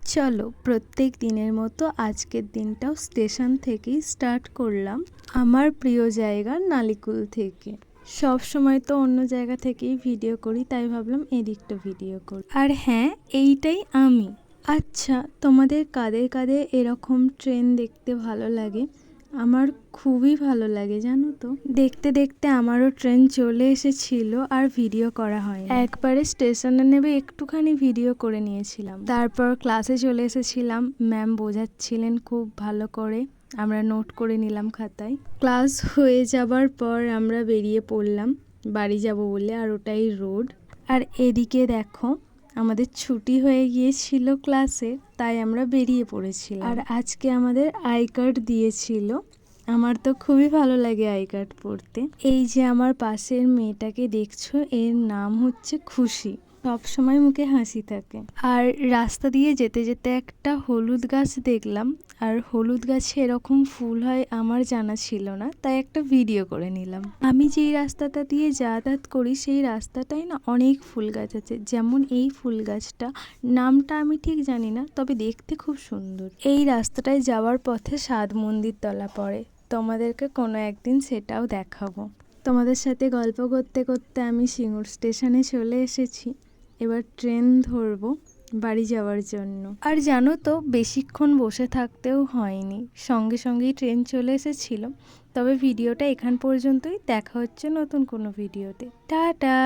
চলো প্রত্যেক দিনের মতো আজকের দিনটাও স্টেশন থেকেই স্টার্ট করলাম, আমার প্রিয় জায়গা নালিকুল থেকে। সব সময় তো অন্য জায়গা থেকেই ভিডিও করি, তাই ভাবলাম এদিকটা ভিডিও করি। আর হ্যাঁ, এইটাই আমি। আচ্ছা, তোমাদের কাদের কাদের এরকম ট্রেন দেখতে ভালো লাগে? আমার খুবই ভালো লাগে, জানো তো। দেখতে দেখতে আমারও ট্রেন চলে এসেছিল আর ভিডিও করা হয়। একবারে স্টেশনে নেমে একটুখানি ভিডিও করে নিয়েছিলাম, তারপর ক্লাসে চলে এসেছিলাম। ম্যাম বোঝাচ্ছিলেন খুব ভালো করে, আমরা নোট করে নিলাম খাতায়। ক্লাস হয়ে যাবার পর আমরা বেরিয়ে পড়লাম বাড়ি যাব বলে, আর ওটাই রোড। আর এদিকে দেখো, আমাদের ছুটি হয়ে গিয়েছিল ক্লাসে, তাই আমরা বেরিয়ে পড়েছিলাম। আর আজকে আমাদের আই কার্ড দিয়েছিল। আমার তো খুবই ভালো লাগে আই কার্ড পড়তে। এই যে আমার পাশের মেয়েটাকে দেখছো, এর নাম হচ্ছে খুশি। সব সময় মুখে হাসি থাকে। আর রাস্তা দিয়ে যেতে যেতে একটা হলুদ গাছ দেখলাম, আর হলুদ গাছে এরকম ফুল হয় আমার জানা ছিল না, তাই একটা ভিডিও করে নিলাম। আমি যেই রাস্তাটা দিয়ে যাতায়াত করি সেই রাস্তাটায় না অনেক ফুল গাছ আছে, যেমন এই ফুল গাছটা, নামটা আমি ঠিক জানি না, তবে দেখতে খুব সুন্দর। এই রাস্তাটায় যাওয়ার পথে সাত মন্দির তলা পড়ে, তোমাদেরকে কোনো একদিন সেটাও দেখাবো। তোমাদের সাথে গল্প করতে করতে আমি সিঙ্গুর স্টেশনে চলে এসেছি। এবার ট্রেন ধরবো বাড়ি যাওয়ার জন্য। আর জানো তো, বেশিক্ষণ বসে থাকতেও হয়নি, সঙ্গে সঙ্গেই ট্রেন চলে এসেছিল। তবে ভিডিওটা এখান পর্যন্তই, দেখা হচ্ছে নতুন কোনো ভিডিওতে। টাটা।